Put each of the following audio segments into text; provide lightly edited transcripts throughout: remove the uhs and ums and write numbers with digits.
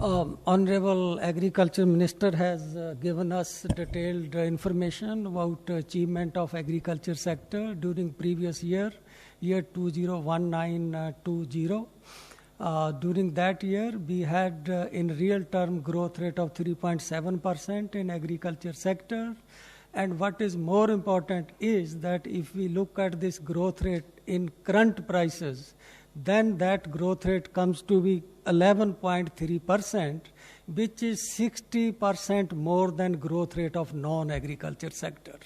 Honorable Agriculture Minister has given us detailed information about achievement of agriculture sector during previous year 2019-20. During that year, we had in real term growth rate of 3.7% in agriculture sector. And what is more important is that if we look at this growth rate in current prices, then that growth rate comes to be 11.3%, which is 60% more than growth rate of non-agriculture sector.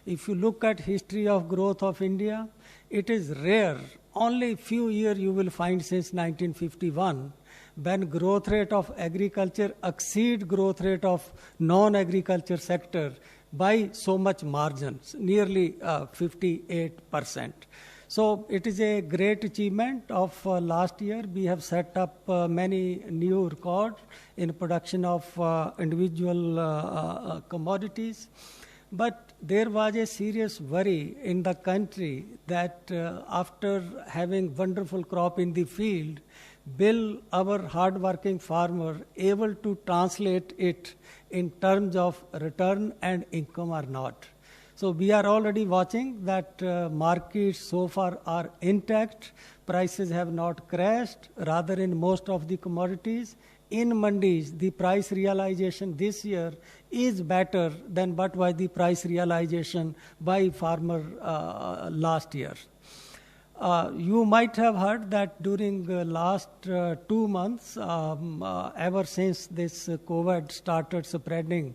If you look at history of growth of India, it is rare. Only few years you will find since 1951 when growth rate of agriculture exceed growth rate of non-agriculture sector by so much margins, nearly 58%. So it is a great achievement of last year. We have set up many new records in production of individual commodities. But there was a serious worry in the country that after having wonderful crop in the field, will our hard-working farmer able to translate it in terms of return and income or not? So we are already watching that markets so far are intact. Prices have not crashed. Rather, in most of the commodities, in mandis, the price realization this year is better than what was the price realization by farmer last year. You might have heard that during the last 2 months, ever since this COVID started spreading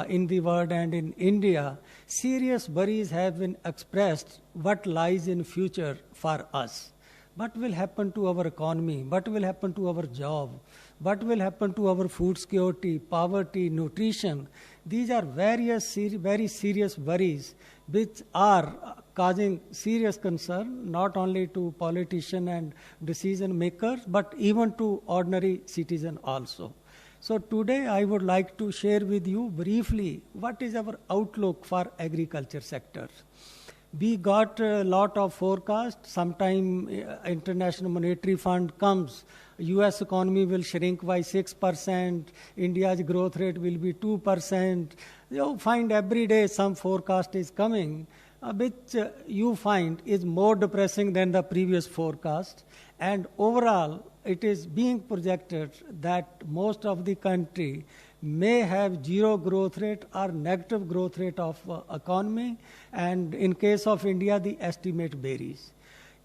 in the world and in India, serious worries have been expressed what lies in future for us. What will happen to our economy? What will happen to our job? What will happen to our food security, poverty, nutrition? These are very serious worries which are causing serious concern not only to politicians and decision makers but even to ordinary citizens also. So today I would like to share with you briefly what is our outlook for agriculture sector. We got a lot of forecast. Sometime International Monetary Fund comes, US economy will shrink by 6%, India's growth rate will be 2%. You find every day some forecast is coming, which you find is more depressing than the previous forecast. And overall, it is being projected that most of the country may have zero growth rate or negative growth rate of economy. And in case of India, the estimate varies.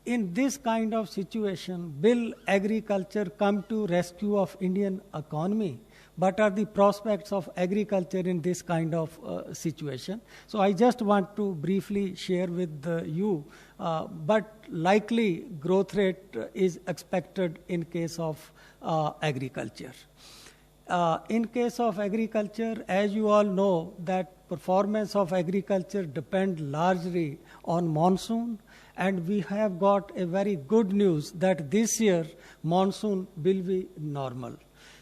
In this kind of situation, will agriculture come to rescue of Indian economy? What are the prospects of agriculture in this kind of situation? So I just want to briefly share with you, but likely growth rate is expected in case of agriculture. In case of agriculture, as you all know, that performance of agriculture depends largely on monsoon, and we have got a very good news that this year monsoon will be normal.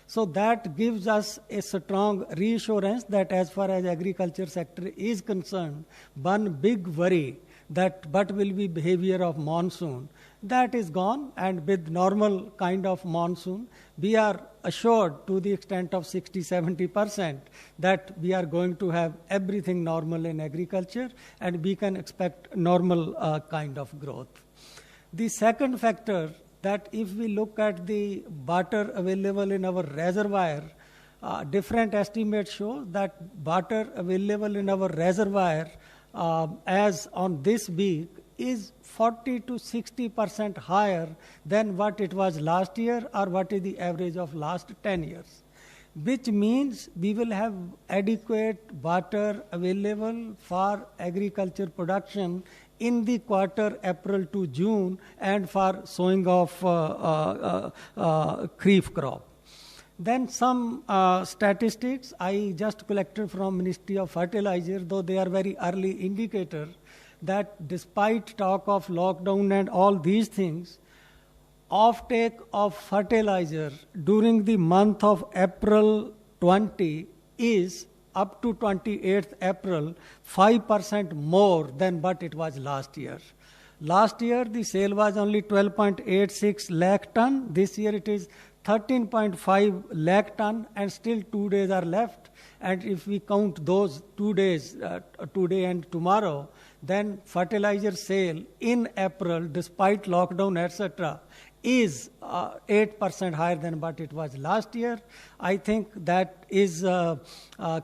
So that gives us a strong reassurance that as far as agriculture sector is concerned, one big worry that what will be behavior of monsoon, that is gone, and with normal kind of monsoon, we are assured to the extent of 60-70% that we are going to have everything normal in agriculture and we can expect normal kind of growth. The second factor, that if we look at the water available in our reservoir, different estimates show that water available in our reservoir as on this week is 40 to 60% higher than what it was last year or what is the average of last 10 years, which means we will have adequate water available for agriculture production in the quarter April to June and for sowing of kharif crop. Then some statistics I just collected from Ministry of Fertilizer, though they are very early indicator, that despite talk of lockdown and all these things, offtake of fertilizer during the month of April 20 is up to 28th April 5% more than what it was last year. Last year, the sale was only 12.86 lakh ton. This year, it is 13.5 lakh ton, and still 2 days are left. And if we count those 2 days, today and tomorrow, then fertilizer sale in April, despite lockdown, etc., is 8% higher than what it was last year. I think that is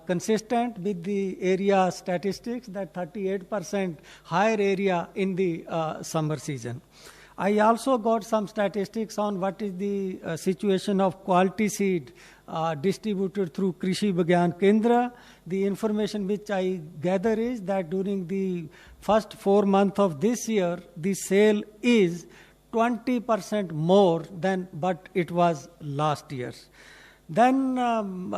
consistent with the area statistics, that 38% higher area in the summer season. I also got some statistics on what is the situation of quality seed distributed through Krishi Vigyan Kendra. The information which I gather is that during the first 4 months of this year, the sale is 20% more than what it was last year. Then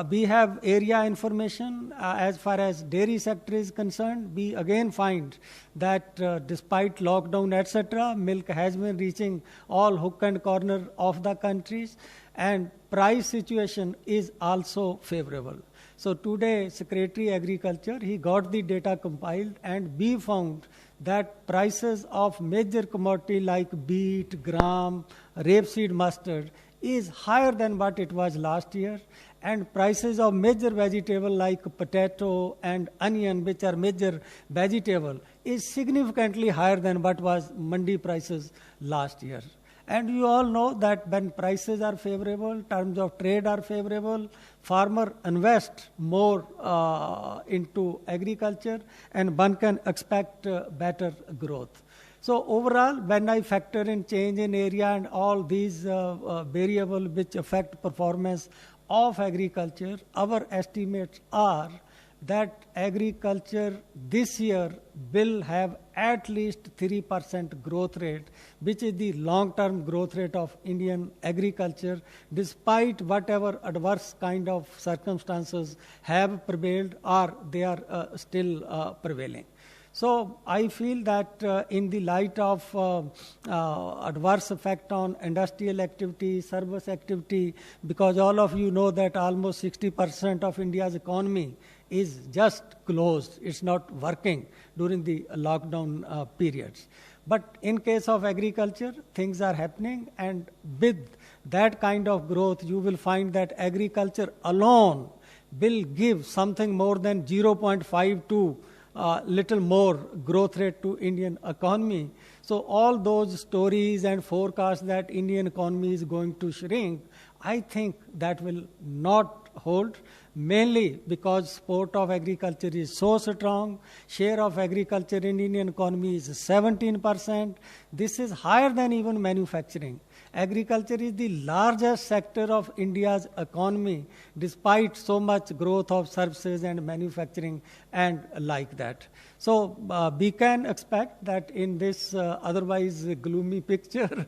we have area information. As far as dairy sector is concerned, we again find that despite lockdown, etc., milk has been reaching all hook and corner of the countries, and price situation is also favorable. So today, Secretary Agriculture, he got the data compiled, and we found that prices of major commodity like beet, gram, rapeseed mustard is higher than what it was last year, and prices of major vegetable like potato and onion, which are major vegetable, is significantly higher than what was mandi prices last year. And you all know that when prices are favorable, terms of trade are favorable, farmer invest more into agriculture, and one can expect better growth. So overall, when I factor in change in area and all these variables which affect performance of agriculture, our estimates are that agriculture this year will have at least 3% growth rate, which is the long-term growth rate of Indian agriculture, despite whatever adverse kind of circumstances have prevailed or they are still prevailing. So I feel that in the light of adverse effect on industrial activity, service activity, because all of you know that almost 60% of India's economy is just closed. It's not working during the lockdown periods. But in case of agriculture, things are happening, and with that kind of growth, you will find that agriculture alone will give something more than 0.5 to little more growth rate to Indian economy. So all those stories and forecasts that Indian economy is going to shrink, I think that will not hold, mainly because support of agriculture is so strong. Share of agriculture in Indian economy is 17%. This is higher than even manufacturing. Agriculture is the largest sector of India's economy, despite so much growth of services and manufacturing and like that. So we can expect that in this otherwise gloomy picture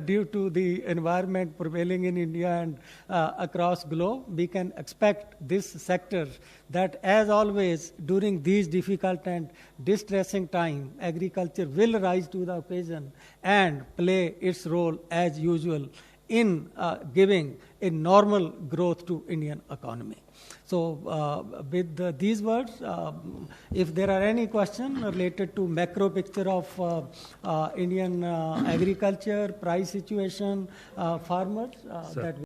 due to the environment prevailing in India and across globe, we can expect this sector that, as always during these difficult and distressing times, agriculture will rise to the occasion and play its role as usual in giving a normal growth to Indian economy. So with these words, if there are any questions related to macro picture of Indian agriculture, price situation, farmers, that